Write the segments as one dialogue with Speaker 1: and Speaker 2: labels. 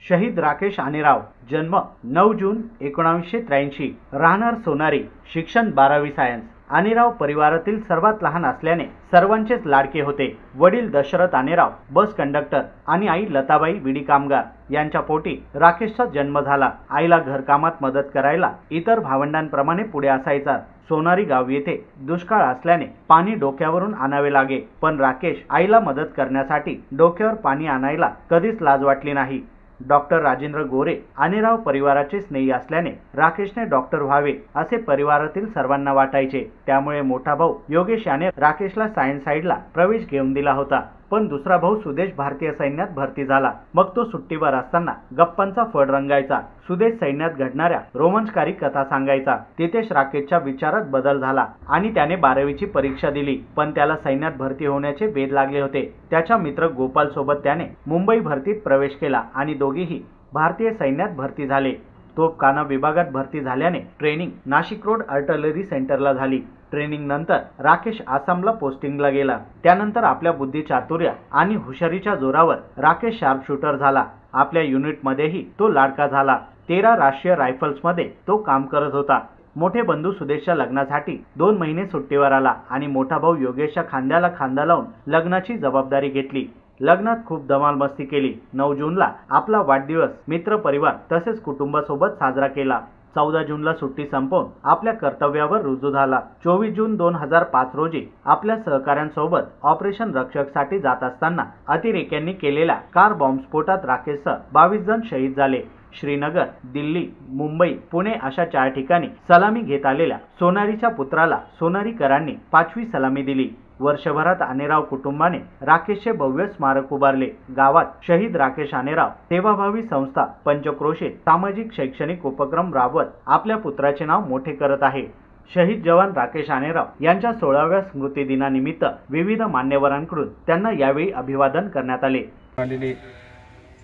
Speaker 1: शहीद राकेश आनेराव, जन्म 9 जून 1983, राहणार सोनारी, शिक्षण 12वी सायन्स। आनेराव परिवारातील सर्वात लहान असल्याने सर्वांचेच लाडके होते। वडील दशरथ आनेराव बस कंडक्टर आणि आई लताबाई विडी कामगार यांच्या पोटी राकेशचा जन्म झाला। आईला घरकामात मदत करायला इतर भावंडांप्रमाणे पुढे असायचा। सोनारी गाव येथे दुष्काळ असल्याने पाणी डोक्यावरून आणावे लागे, पण राकेश आईला मदत करण्यासाठी डोक्यावर पाणी आणायला कधीच लाज वाटली नाही। डॉक्टर राजेंद्र गोरे आनेराव परिवाराचे स्नेही असल्याने राकेशने डॉक्टर व्हावे असे परिवारातील सर्वांना वाटायचे। त्यामुळे मोठा भाऊ योगेश याने राकेशला सायन्स साइडला प्रवेश घेऊन दिला होता, पण दुसरा भाऊ सुदेश भारतीय सैन्यात भरती झाला। मग तो सुट्टीवर असताना गप्पांचा फड रंगायचा, सुदेश सैन्यात घडणाऱ्या रोमांचकारी कथा सांगायचा। तिथेच राकेशच्या विचारात बदल झाला आणि त्याने 12वीची परीक्षा दिली, पण त्याला सैन्यात भरती होण्याचे वेध लागले होते। त्याच्या मित्र गोपाल सोबत त्याने मुंबई भरतीत प्रवेश केला आणि दोघेही भारतीय सैन्यात भरती झाले। तोफखाना विभागात भरती झाल्याने ट्रेनिंग नाशिक रोड आर्टिलरी सेंटरला झाली। ट्रेनिंग नंतर राकेश आसामला पोस्टिंगला गेला। त्यानंतर आपल्या बुद्धी चातुर्य आणि हुशारीच्या जोरावर राकेश शार्प शूटर झाला। आपल्या युनिटमध्येही तो लाडका झाला। 13 राष्ट्रीय रायफल्समध्ये तो काम करत होता। मोठे बंधू सुदेशच्या लग्नासाठी 2 महिने सुट्टीवर आला आणि मोठा भाऊ योगेशच्या खांद्याला खांदा लावून लग्नाची जबाबदारी घेतली। लग्नात खूप धमाल मस्ती केली। 9 जूनला आपला वाढदिवस मित्र परिवार तसेच कुटुंबासोबत साजरा केला। 14 जूनला सुट्टी संपवून आपल्या कर्तव्यावर रुजू झाला। 24 जून 2005 रोजी आपल्या सहकाऱ्यांसोबत ऑपरेशन रक्षकसाठी जात असताना अतिरेक्यांनी केलेल्या कार बॉम्बस्फोटात राकेशसह 22 जण शहीद झाले। श्रीनगर, दिल्ली, मुंबई, पुणे अशा 4 ठिकाणी सलामी घेत आलेल्या सोनारीच्या पुत्राला सोनारीकरांनी 5वी सलामी दिली। वर्षभरात आनेराव कुटुंबाने राकेशचे भव्य स्मारक उभारले। गावात शहीद राकेश आनेराव सेवाभावी संस्था पंचक्रोशीत सामाजिक शैक्षणिक उपक्रम राबवत आपल्या पुत्राचे नाव मोठे करत आहे। शहीद जवान राकेश आनेराव यांच्या 16व्या स्मृती दिनानिमित्त विविध मान्यवरांकडून त्यांना यावेळी अभिवादन करण्यात आले।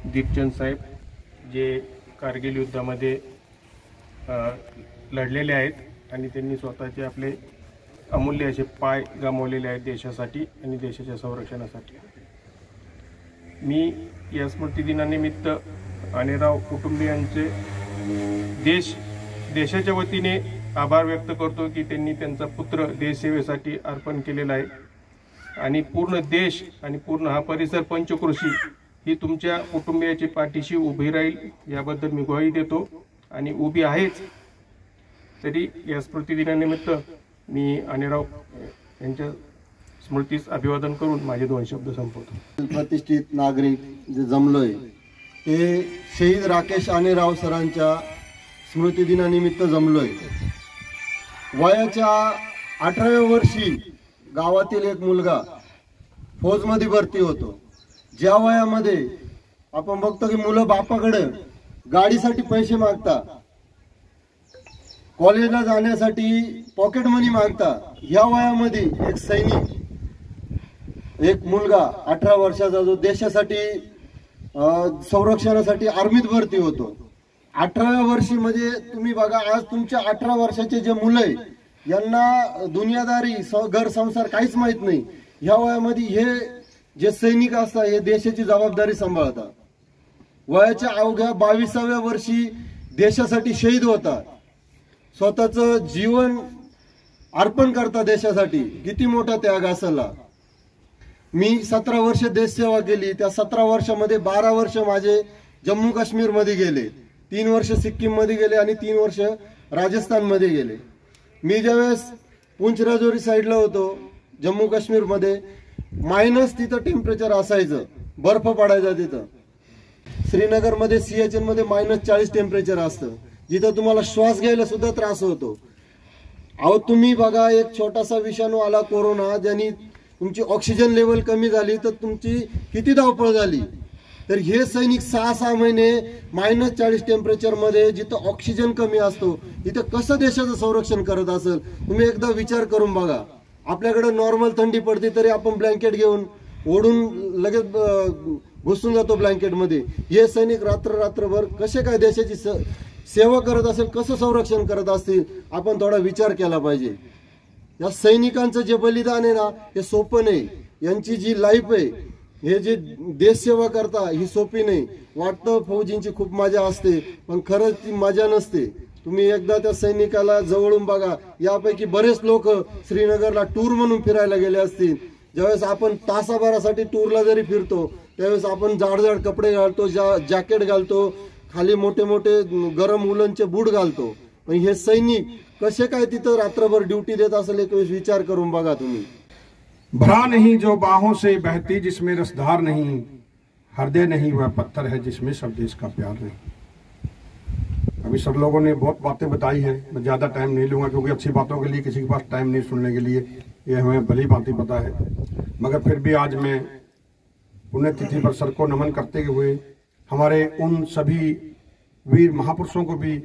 Speaker 2: दीपचंद साहेब जे कारगिल युद्धामध्ये लढलेले आहेत आणि त्यांनी स्वतःचे आपले अमूल्य असे पाय गमावलेले आहेत देशासाठी आणि देशाच्या संरक्षणासाठी। मी या स्मृती दिनानिमित्त आनेराव कुटुंबियांचे देशाच्या वतीने आभार व्यक्त करतो की त्यांनी त्यांचा पुत्र देशसेवेसाठी अर्पण केलेला आहे आणि पूर्ण देश आणि पूर्ण हा परिसर पंचक्रोशी ही तुमच्या कुटुंबियाची पाठीशी उभी राहील याबद्दल मी ग्वाही देतो आणि उभी आहेच। तरी या स्मृती दिनानिमित्त मी आनेराव यांच्या स्मृतीस अभिवादन करून माझे 2 शब्द संपवतो।
Speaker 3: प्रतिष्ठित नागरिक जे जमलोय ते शहीद राकेश आनेराव सरांच्या स्मृती दिनानिमित्त जमलोय। वयाच्या 18व्या वर्षी गावातील एक मुलगा फौजमध्ये भरती होतो। ज्या वयामध्ये आपण बघतो की मुलं बापाकडे गाडीसाठी पैसे मागतात, कॉलेजला जाण्यासाठी पॉकेट मनी मागता, या वयामध्ये एक सैनिक, एक मुलगा 18 वर्षाचा जो देशासाठी संरक्षणासाठी आर्मीत भरती होतो। 18व्या वर्षी म्हणजे तुम्ही बघा, आज तुमच्या 18 वर्षाचे जे मुलं आहे यांना दुनियादारी घर संसार काहीच माहित नाही। ह्या वयामध्ये हे जे सैनिक असतात हे देशाची जबाबदारी सांभाळतात। वयाच्या अवघ्या 22व्या वर्षी देशासाठी शहीद होतात, स्वतःचं जीवन अर्पण करता देशासाठी। किती मोठा त्याग असला। मी 17 वर्ष देश सेवा केली। त्या 17 वर्षामध्ये 12 वर्ष माझे जम्मू काश्मीर मध्ये गेले, 3 वर्ष सिक्कीम मध्ये गेले आणि 3 वर्ष राजस्थान मध्ये गेले। मी ज्यावेळेस पुंछ राजौरी साईडला होतो जम्मू काश्मीर मध्ये, मायनस तिथं टेम्परेचर असायचं, बर्फ पडायचा तिथं। श्रीनगर मध्ये सियाचीन मध्ये -40 टेम्परेचर असतं, जिथं तुम्हाला श्वास घ्यायला सुद्धा त्रास होतो। अहो तुम्ही बघा, एक छोटासा विषाणू आला कोरोना, ज्याने तुमची ऑक्सिजन लेवल कमी झाली तर तुमची किती धावपळ झाली। तर हे सैनिक 6-6 महिने -40 टेम्परेचर मध्ये जिथं ऑक्सिजन कमी असतो तिथं कसं देशाचं संरक्षण करत असेल तुम्ही एकदा विचार करून बघा। आपल्याकडे नॉर्मल थंडी पडते तरी आपण ब्लँकेट घेऊन ओढून लगेच घुसून जातो ब्लँकेट मध्ये। हे सैनिक रात्रभर कसे काय देशाची सेवा करत असेल, कसं संरक्षण करत असतील, आपण थोडा विचार केला पाहिजे। या सैनिकांचं जे बलिदान आहे ना हे सोपं नाही। यांची जी लाईफ आहे हे जे देशसेवा करता ही सोपी नाही. वाटतं फौजींची खूप मजा असते, पण खरंच ती मजा नसते. तुम्ही एकदा त्या सैनिकाला जवळून बघा. यापैकी बरेच लोक श्रीनगरला टूर म्हणून फिरायला गेले असतील. ज्यावेळेस आपण तासाभरासाठी टूरला जरी फिरतो त्यावेळेस आपण जाड कपडे घालतो, जॅकेट घालतो, खाली मोठे मोठे गरम उलनचे बूट घालतो. पण हे सैनिक कसे काय तिथं रात्रभर ड्यूटी देत असेल एक वेळेस विचार करून बघा तुम्ही.
Speaker 4: भरा नहीं जो बाहों से बहती जिसमें रसधार नहीं, हृदय नहीं वह पत्थर है जिसमें सब देश का प्यार नहीं. अभी सब लोगों ने बहुत बातें बताई हैं, मैं ज़्यादा टाइम नहीं लूँगा क्योंकि अच्छी बातों के लिए किसी के पास टाइम नहीं सुनने के लिए, ये हमें भली बातें पता है. मगर फिर भी आज मैं पुण्यतिथि पर सर को नमन करते हुए हमारे उन सभी वीर महापुरुषों को भी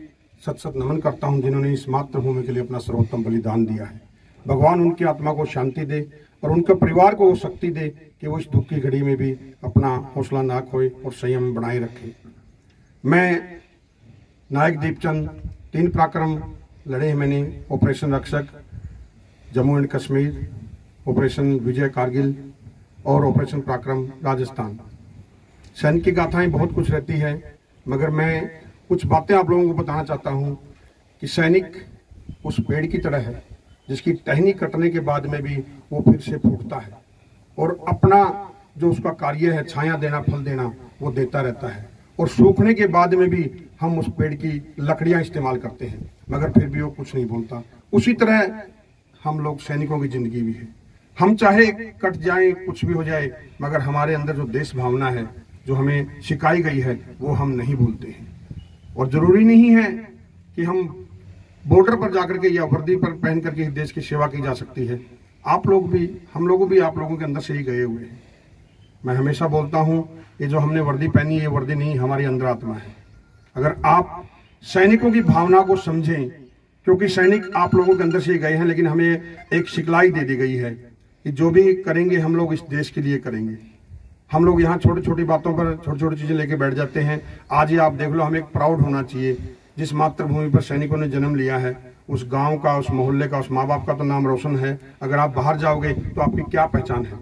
Speaker 4: सत सत नमन करता हूं जिन्होंने इस मातृभूमि के लिए अपना सर्वोत्तम बलिदान दिया है. भगवान उनकी आत्मा को शांति दे और उनके परिवार को वो शक्ति दे कि वो इस दुख की घड़ी में भी अपना हौसला ना खोए और संयम बनाए रखे. मैं नायक दीपचंद 3 पराक्रम लड़े हैं मैंने. ऑपरेशन रक्षक, जम्मू एंड कश्मीर, ऑपरेशन विजय कारगिल और ऑपरेशन पराक्रम राजस्थान. सैनिक की गाथाएं बहुत कुछ रहती है, मगर मैं कुछ बातें आप लोगों को बताना चाहता हूं कि सैनिक उस पेड़ की तरह है जिसकी टहनी कटने के बाद में भी वो फिर से फूटता है और अपना जो उसका कार्य है छाया देना, फल देना, वो देता रहता है. और सूखने के बाद में भी हम उस पेड़ की लकड़ियां इस्तेमाल करते हैं मगर फिर भी वो कुछ नहीं बोलता. उसी तरह हम लोग सैनिकों की जिंदगी भी है. हम चाहे कट जाए, कुछ भी हो जाए, मगर हमारे अंदर जो देश भावना है जो हमें सिखाई गई है वो हम नहीं भूलते हैं. और जरूरी नहीं है कि हम बॉर्डर पर जाकर के या वर्दी पर पहन करके देश की सेवा की जा सकती है. आप लोग भी, हम लोग भी आप लोगों के अंदर से ही गए हुए हैं. मैं हमेशा बोलता हूं ये जो हमने वर्दी पहनी है ये वर्दी नहीं, हमारी अंदर आत्मा है. अगर आप सैनिकों की भावना को समझें, क्योंकि सैनिक आप लोगों के अंदर से ही गए हैं, लेकिन हमें एक सिखलाई दे दी गई है कि जो भी करेंगे हम लोग इस देश के लिए करेंगे. हम लोग यहाँ छोटी छोटी बातों पर छोटी छोटी चीजें लेके बैठ जाते हैं. आज ही आप देख लो, हमें एक प्राउड होना चाहिए जिस मातृभूमि पर सैनिकों ने जन्म लिया है. उस गांव का, उस मोहल्ले का, उस माँ बाप का तो नाम रोशन है. अगर आप बाहर जाओगे तो आपकी क्या पहचान है?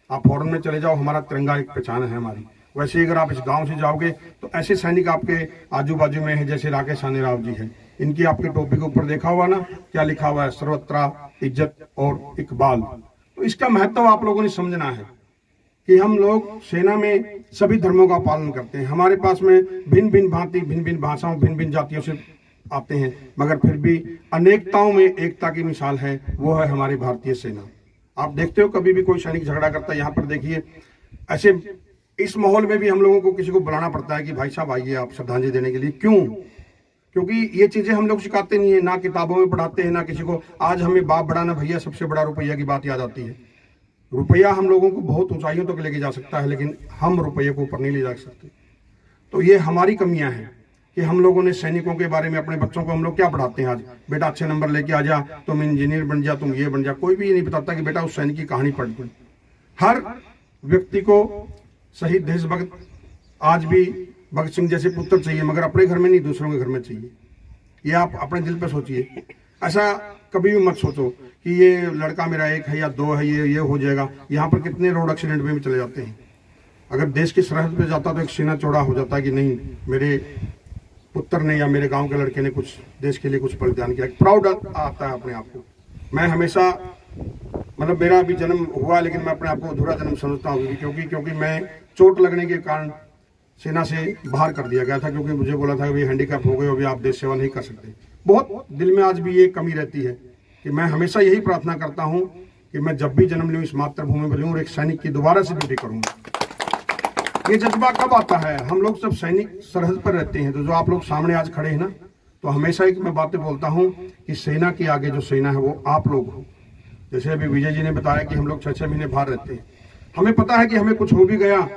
Speaker 4: आप फॉरेन में चले जाओ, हमारा तिरंगा एक पहचान है हमारी. वैसे ही अगर आप इस गांव से जाओगे तो ऐसे सैनिक आपके आजू बाजू में है, जैसे राकेश सानीराव जी है. इनकी आपके टोपी के ऊपर देखा हुआ ना, क्या लिखा हुआ है? सर्वत्र इज्जत और इकबाल. तो इसका महत्व आप लोगों ने समझना है कि हम लोग सेना में सभी धर्मों का पालन करते हैं. हमारे पास में भिन्न भिन्न भांति, भिन्न भिन्न भाषाओं, भिन्न भिन्न जातियों से आते हैं, मगर फिर भी अनेकताओं में एकता की मिसाल है, वो है हमारी भारतीय सेना. आप देखते हो कभी भी कोई सैनिक झगड़ा करता है, यहाँ पर देखिए ऐसे इस माहौल में भी हम लोगों को किसी को बुलाना पड़ता है कि भाई साहब आइए आप श्रद्धांजलि देने के लिए. क्यों? क्योंकि ये चीजें हम लोग सिखाते नहीं है, ना किताबों में पढ़ाते हैं, ना किसी को. आज हमें बाप बड़ा ना भैया, सबसे बड़ा रुपया की बात याद आती है. रुपया हम लोगों को बहुत ऊंचाइयों तक लेके जा सकता है, लेकिन हम रुपये को ऊपर नहीं ले जा सकते. तो ये हमारी कमियां हैं कि हम लोगों ने सैनिकों के बारे में अपने बच्चों को हम लोग क्या पढ़ाते हैं? आज बेटा अच्छे नंबर लेके आ जा, तुम इंजीनियर बन जा, तुम ये बन जा. कोई भी ये नहीं बताता कि बेटा उस सैनिक की कहानी पढ़ दो. हर व्यक्ति को शहीद देशभक्त आज भी भगत सिंह जैसे पुत्र चाहिए, मगर अपने घर में नहीं, दूसरों के घर में चाहिए. ये आप अपने दिल पे सोचिए. ऐसा कभी भी मत सोचो कि ये लड़का मेरा 1 है या 2 है, ये हो जाएगा. यहाँ पर कितने रोड एक्सीडेंट में भी चले जाते हैं. अगर देश की सरहद पे जाता तो एक सीना चौड़ा हो जाता है कि नहीं, मेरे पुत्र ने या मेरे गांव के लड़के ने कुछ देश के लिए कुछ बलिदान किया. प्राउड आता है अपने आप को. मैं हमेशा, मतलब मेरा भी जन्म हुआ, लेकिन मैं अपने आप को अधूरा जन्म समझता हूँ, क्योंकि मैं चोट लगने के कारण सेना से बाहर कर दिया गया था, क्योंकि मुझे बोला था कि हैंडीकैप हो गए, अभी आप देश सेवा नहीं कर सकते. बहुत दिल में आज भी ये कमी रहती है कि मैं हमेशा यही प्रार्थना करता हूं कि मैं जब भी जन्म लूं इस मातृभूमि में लूं और एक सैनिक की दोबारा से ड्यूटी करूंगा. ये जज्बा कब आता है? हम लोग सब सैनिक सरहद पर रहते हैं. तो जो आप लोग सामने आज खड़े हैं ना, तो हमेशा एक मैं बातें बोलता हूं कि सेना के आगे जो सेना है वो आप लोग हो. जैसे अभी विजय जी ने बताया कि हम लोग 6-6 महीने बाहर रहते हैं. हमें पता है कि हमें कुछ हो भी गया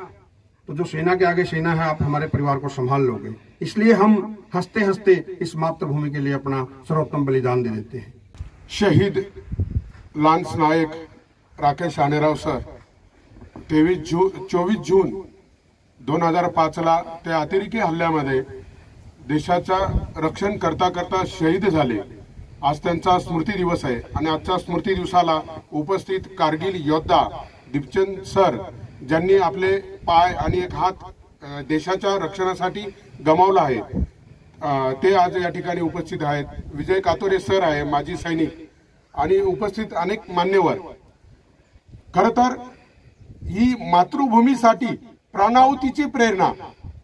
Speaker 4: तो जो सेना के आगे सेना है, आप हमारे परिवार को संभाल लोगे. इसलिए हम हंसते हंसते इस मातृभूमि के लिए अपना सर्वोत्तम बलिदान दे देते हैं.
Speaker 5: शहीद लान्स नायक राकेश सानीराव सर 24 जून 2005ला त्या अतिरेकी हल्ल्यामध्ये देशाचं रक्षण करता करता शहीद झाले. आज त्यांचा स्मृती दिवस आहे आणि आजच्या स्मृती दिवसाला उपस्थित कारगिल योद्धा दीपचंद सर ज्यांनी आपले पाय आणि एक हात देशाच्या रक्षणासाठी गमावला आहे, ते आज या ठिकाणी उपस्थित आहेत. विजय कातोरे सर आहे, माजी सैनिक, आणि उपस्थित अनेक मान्यवर. खरं तर ही मातृभूमीसाठी प्राणाहुतीची प्रेरणा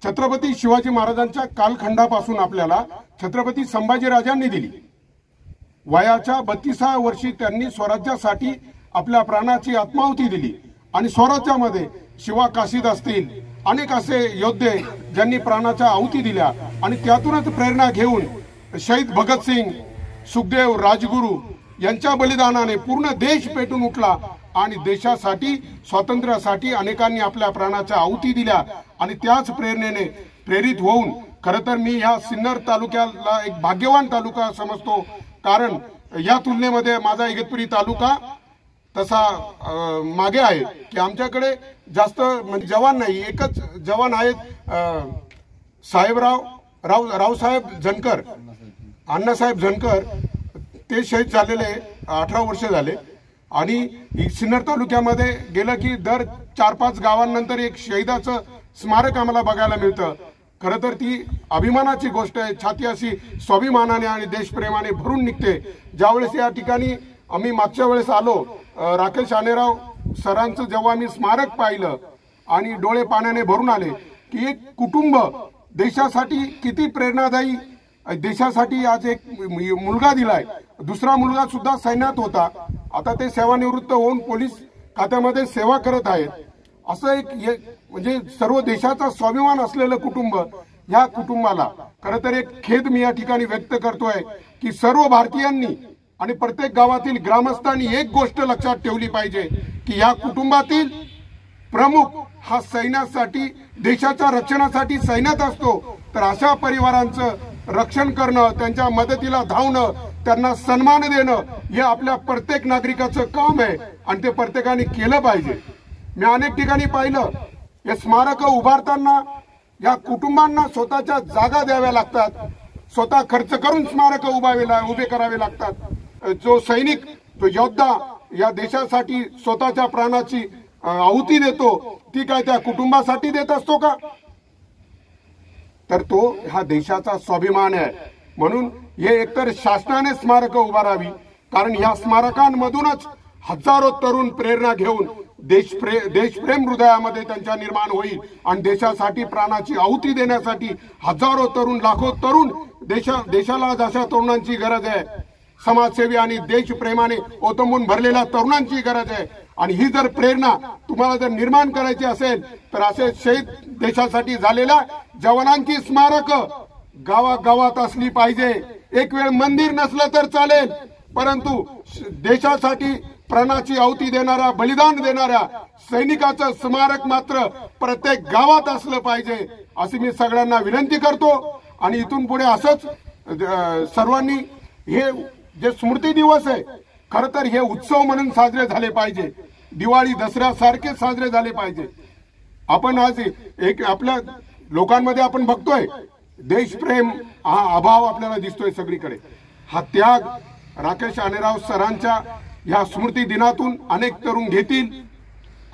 Speaker 5: छत्रपती शिवाजी महाराजांच्या कालखंडापासून आपल्याला छत्रपती संभाजीराजांनी दिली. वयाच्या 32व्या वर्षी त्यांनी स्वराज्यासाठी आपल्या प्राणाची आत्माहुती दिली आणि स्वराज्यामध्ये शिवा काशीद असतील, अनेक असे योद्धे ज्यांनी प्राणाच्या आहुती दिल्या आणि त्यातूनच प्रेरणा घेऊन शहीद भगतसिंग, सुखदेव, राजगुरू यांच्या बलिदानाने पूर्ण देश पेटून उठला आणि देशासाठी, स्वातंत्र्यासाठी अनेकांनी आपल्या प्राणाच्या आहुती दिल्या आणि त्याच प्रेरणेने प्रेरित होऊन खरं तर मी या सिन्नर तालुक्याला एक भाग्यवान तालुका समजतो. कारण या तुलनेमध्ये माझा इगतपुरी तालुका तसा मागे आहे की आमच्याकडे जास्त म्हणजे जवान नाही, एकच जवान आहेत, रावसाहेब झणकर, अण्णासाहेब झणकर. ते शहीद झालेले 18 वर्ष झाले आणि सिन्नर तालुक्यामध्ये गेलं की दर 4-5 गावांनंतर एक शहीदाचं स्मारक आम्हाला बघायला मिळतं. खरं तर ती अभिमानाची गोष्ट आहे. छाती अशी स्वाभिमानाने आणि देशप्रेमाने भरून निघते. ज्यावेळेस या ठिकाणी आम्ही मागच्या वेळेस आलो, राकेश आनेराव सरांचं जेव्हा मी स्मारक पाहिलं आणि डोळे पाण्याने भरून आले की एक कुटुंब देशासाठी किती प्रेरणादायी, देशासाठी आज एक मुलगा दिलाय, दुसरा मुलगा सुद्धा सैन्यात होता, आता ते सेवानिवृत्त होऊन पोलीस खात्यामध्ये सेवा करत आहेत. असं एक म्हणजे सर्व देशाचा स्वाभिमान असलेलं कुटुंब, ह्या कुटुंबाला खरं तर एक खेद मी या ठिकाणी व्यक्त करतोय की सर्व भारतीयांनी आणि प्रत्येक गावातील ग्रामस्थांनी एक गोष्ट लक्षात ठेवली पाहिजे की या कुटुंबातील प्रमुख हा सैन्यासाठी, देशाच्या रक्षणासाठी सैन्यात असतो. तर अशा परिवारांचं रक्षण करणं, त्यांच्या मदतीला धावणं, त्यांना सन्मान देणं हे आपल्या प्रत्येक नागरिकाचं काम आहे आणि ते प्रत्येकाने केलं पाहिजे. मी अनेक ठिकाणी पाहिलं, हे स्मारक उभारताना या कुटुंबांना स्वतःच्या जागा द्याव्या लागतात, स्वतः खर्च करून स्मारक उभे करावे लागतात. जो सैनिक, जो योद्धा या देशासाठी स्वतःच्या प्राणाची आहुती देतो, ती काय त्या कुटुंबासाठी देत असतो का? तर तो हा देशाचा स्वाभिमान आहे. म्हणून हे एकतर शासनाने स्मारक उभारावी, कारण या स्मारकांमधूनच हजारो तरुण प्रेरणा घेऊन देशप्रेम हृदयामध्ये त्यांच्या निर्माण होईल आणि देशासाठी प्राणाची आहुती देण्यासाठी हजारो तरुण, लाखो तरुण, देशाला जशा तरुणांची गरज आहे, समाजसेवी आणि देशप्रेमाने ओतंबून भरलेल्या तरुणांची गरज आहे. आणि ही जर प्रेरणा तुम्हाला जर निर्माण करायची असेल तर असे शहीद देशासाठी झालेल्या जवानांची स्मारक गावागावात असली पाहिजे. एक वेळ मंदिर नसलं तर चालेल, परंतु देशासाठी प्राणाची आहुती देणाऱ्या, बलिदान देणाऱ्या सैनिकाचं स्मारक मात्र प्रत्येक गावात असलं पाहिजे अशी मी सगळ्यांना विनंती करतो. आणि इथून पुढे असंच सर्वांनी हे जे स्मृती दिवस आहे, खरं तर हे उत्सव म्हणून साजरे झाले पाहिजे, दिवाळी दसऱ्यासारखे साजरे झाले पाहिजे. आपण आज एक आपल्या लोकांमध्ये आपण बघतोय देशप्रेम हा अभाव आपल्याला दिसतोय सगळीकडे. हा त्याग राकेश आनेराव सरांच्या या स्मृती दिनातून अनेक तरुण घेतील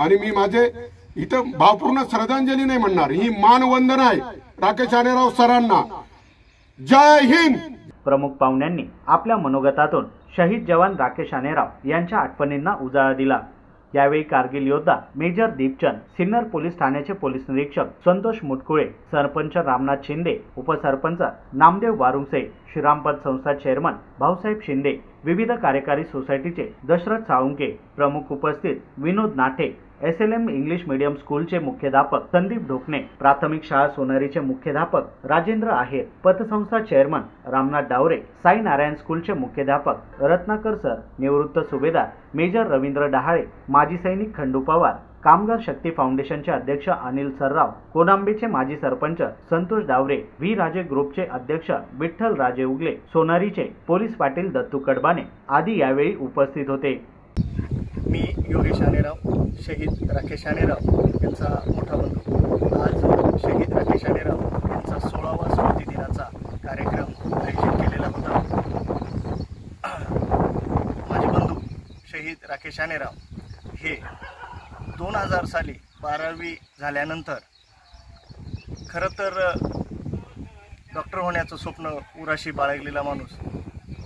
Speaker 5: आणि मी माझे इथं भावपूर्ण श्रद्धांजली नाही म्हणणार, ही मानवंदना आहे राकेश आनेराव सरांना. जय हिंद.
Speaker 1: प्रमुख पाहुण्यांनी आपल्या मनोगतातून शहीद जवान राकेश आनेराव यांच्या आठवणींना उजाळा दिला. यावेळी कारगिल योद्धा मेजर दीपचंद, सिन्नर पोलीस ठाण्याचे पोलीस निरीक्षक संतोष मुटकुळे, सरपंच रामनाथ शिंदे, उपसरपंच नामदेव वारुंसे, श्रीरामपत संस्था चेअरमन भाऊसाहेब शिंदे, विविध कार्यकारी सोसायटीचे दशरथ साळुंके, प्रमुख उपस्थित विनोद नाठे, SLM इंग्लिश मीडियम स्कूलचे मुख्याध्यापक संदीप ढोकणे, प्राथमिक शाळा सोनारीचे मुख्याध्यापक राजेंद्र आहेर, पतसंस्था चेअरमन रामनाथ डावरे, साई नारायण स्कूलचे मुख्याध्यापक रत्नाकर सर, निवृत्त सुभेदार मेजर रवींद्र डहाळे, माजी सैनिक खंडू पवार, कामगार शक्ती फाउंडेशनचे अध्यक्ष अनिल सरराव, कोनांबेचे माजी सरपंच संतोष डावरे, व्ही राजे ग्रुपचे अध्यक्ष विठ्ठल राजे उगले, सोनारीचे पोलीस पाटील दत्तू कडबाने आदी यावेळी उपस्थित होते.
Speaker 6: मी योगेश आनेराव, शहीद राकेश आनेराव यांचा मोठा बंधू. आज शहीद राकेश आनेराव यांचा 16वा स्मृती दिनाचा कार्यक्रम आयोजित केलेला होता. माझे बंधू शहीद राकेश आनेराव हे 2000 साली 12वी झाल्यानंतर खरं तर डॉक्टर होण्याचं स्वप्न उराशी बाळगलेला माणूस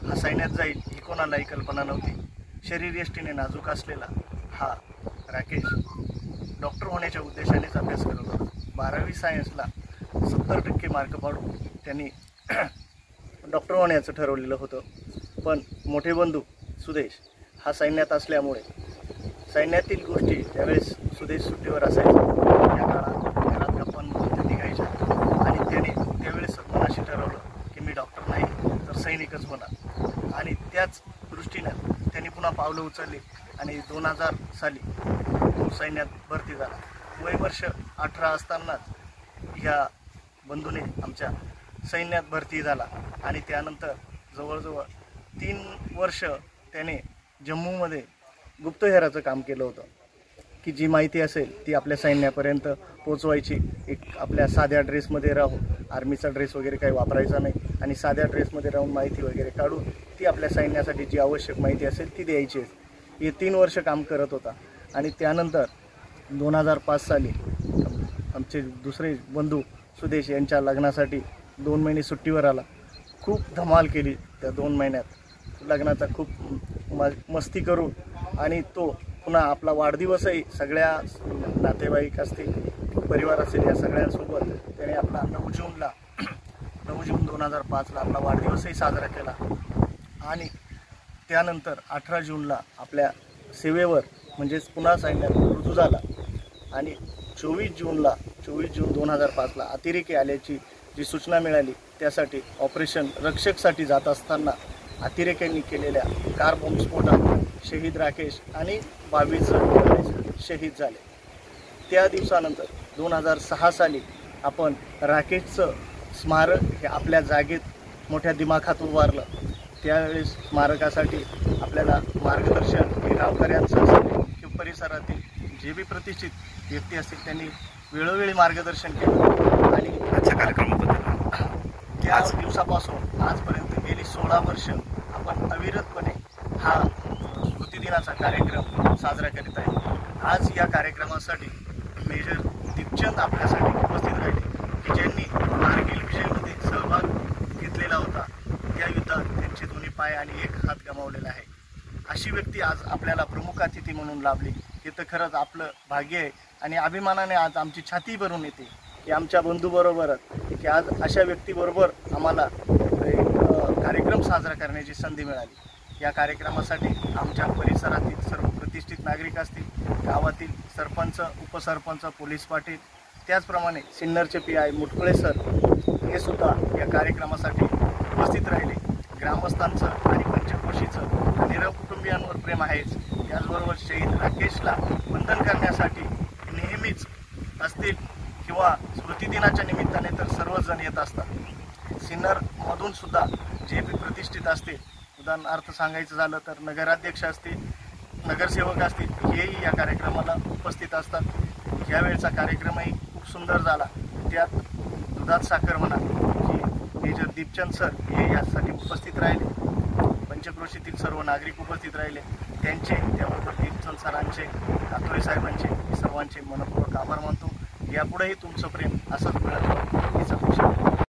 Speaker 6: हा सैन्यात जाईल ही कोणालाही कल्पना नव्हती. शरीरयष्टीने नाजूक असलेला हा राकेश डॉक्टर होण्याच्या उद्देशानेच अभ्यास करत होता. 12वी सायन्सला 70% मार्क पाडून त्यांनी डॉक्टर होण्याचं ठरवलेलं होतं. पण मोठे बंधू सुदेश हा सैन्यात असल्यामुळे सैन्यातील गोष्टी त्यावेळेस सुदेश सुट्टीवर असायचा. त्या काळात घरात गप्पांमधून ते निघायच्या आणि त्याने त्यावेळेस मनाशी ठरवलं की मी डॉक्टर नाही तर सैनिकच होणार. आणि त्याच दृष्टीनं त्यांनी पुन्हा पावलं उचलली आणि 2000 साली तो सैन्यात भरती झाला. वर्ष 18 असतानाच ह्या बंधूने आमच्या सैन्यात भरती झाला आणि त्यानंतर जवळजवळ 3 वर्ष त्याने जम्मूमध्ये गुप्तहेराचं काम केलं होतं की जी माहिती असेल ती आपल्या सैन्यापर्यंत पोचवायची. एक आपल्या साध्या ड्रेसमध्ये राहून, आर्मीचा ड्रेस वगैरे काही वापरायचा नाही आणि साध्या ड्रेसमध्ये राहून माहिती वगैरे काढून ती आपल्या सैन्यासाठी जी आवश्यक माहिती असेल ती द्यायची. हे 3 वर्ष काम करत होता आणि त्यानंतर 2005 साली आमचे दुसरे बंधू सुदेश यांच्या लग्नासाठी 2 महिने सुट्टीवर आला. खूप धमाल केली त्या 2 महिन्यात, लग्नाचा खूप मस्ती करून आणि तो पुन्हा आपला वाढदिवसही सगळ्या नातेवाईक असतील, परिवार असेल या सगळ्यांसोबत त्याने आपला 9 जून 2005ला आपला वाढदिवसही साजरा केला. आणि त्यानंतर 18 जूनला आपल्या सेवेवर म्हणजेच पुन्हा सैन्यात रुजू झाला आणि 24 जून 2005ला अतिरेकी आल्याची जी सूचना मिळाली त्यासाठी ऑपरेशन रक्षकसाठी जात असताना अतिरेक्यांनी केलेल्या कार बॉम्बस्फोटात शहीद राकेश आणि 22 जण शहीद झाले. त्या दिवसानंतर 2006 साली आपण राकेशचं स्मारक हे आपल्या जागेत मोठ्या दिमाखात उभारलं. त्यावेळेस स्मारकासाठी आपल्याला मार्गदर्शन हे गावकऱ्यांचं असेल किंवा परिसरातील जे बी प्रतिष्ठित व्यक्ती असतील त्यांनी वेळोवेळी मार्गदर्शन केलं आणि आजच्या कार्यक्रमाबद्दल त्याच दिवसापासून आजपर्यंत गेली 16 वर्ष आपण अविरतपणे हा स्मृतिदिनाचा कार्यक्रम साजरा करीत आहे. आज या कार्यक्रमासाठी मेजर दीपचंद आपल्यासाठी उपस्थित राहिले की ज्यांनी कारगिल विजयमध्ये सहभाग घेतलेला होता. या युद्धात त्यांचे दोन्ही पाय आणि एक हात गमावलेला आहे. अशी व्यक्ती आज आपल्याला प्रमुख अतिथी म्हणून लाभली हे तर खरंच आपलं भाग्य आहे आणि अभिमानाने आज आमची छाती भरून येते की आमच्या बंधूबरोबरच की आज अशा व्यक्तीबरोबर आम्हाला एक कार्यक्रम साजरा करण्याची संधी मिळाली. या कार्यक्रमासाठी आमच्या परिसरातील सर्व प्रतिष्ठित नागरिक असतील, गावातील सरपंच, उपसरपंच, पोलीस पाटील, त्याचप्रमाणे सिन्नरचे PI मुटकुळे सर हे सुद्धा या कार्यक्रमासाठी उपस्थित राहिले. ग्रामस्थांचं आणि पंचक्रोशीचं निरव कुटुंबियांवर प्रेम आहेच, त्याचबरोबर शहीद राकेशला वंदन करण्यासाठी नेहमीच असतील किंवा स्मृतिदिनाच्या निमित्ताने तर सर्वजण येत असतात. सिन्नरमधून सुद्धा जे बी प्रतिष्ठित असतील, उदाहरणार्थ सांगायचं झालं तर नगराध्यक्ष असतील, नगरसेवक असतील, हेही या कार्यक्रमाला उपस्थित असतात. यावेळचा कार्यक्रमही खूप सुंदर झाला. त्यात दुधात साखर म्हणा की मेजर दीपचंद सर हे यासाठी उपस्थित राहिले, पंचक्रोशीतील सर्व नागरिक उपस्थित राहिले. त्यांचे त्याबरोबर दीपचंद सरांचे, कातोळे साहेबांचे सर्वांचे मनपूर्वक आभार मानतो. यापुढेही तुमचं प्रेम असंच मिळत हीच अपेक्षा.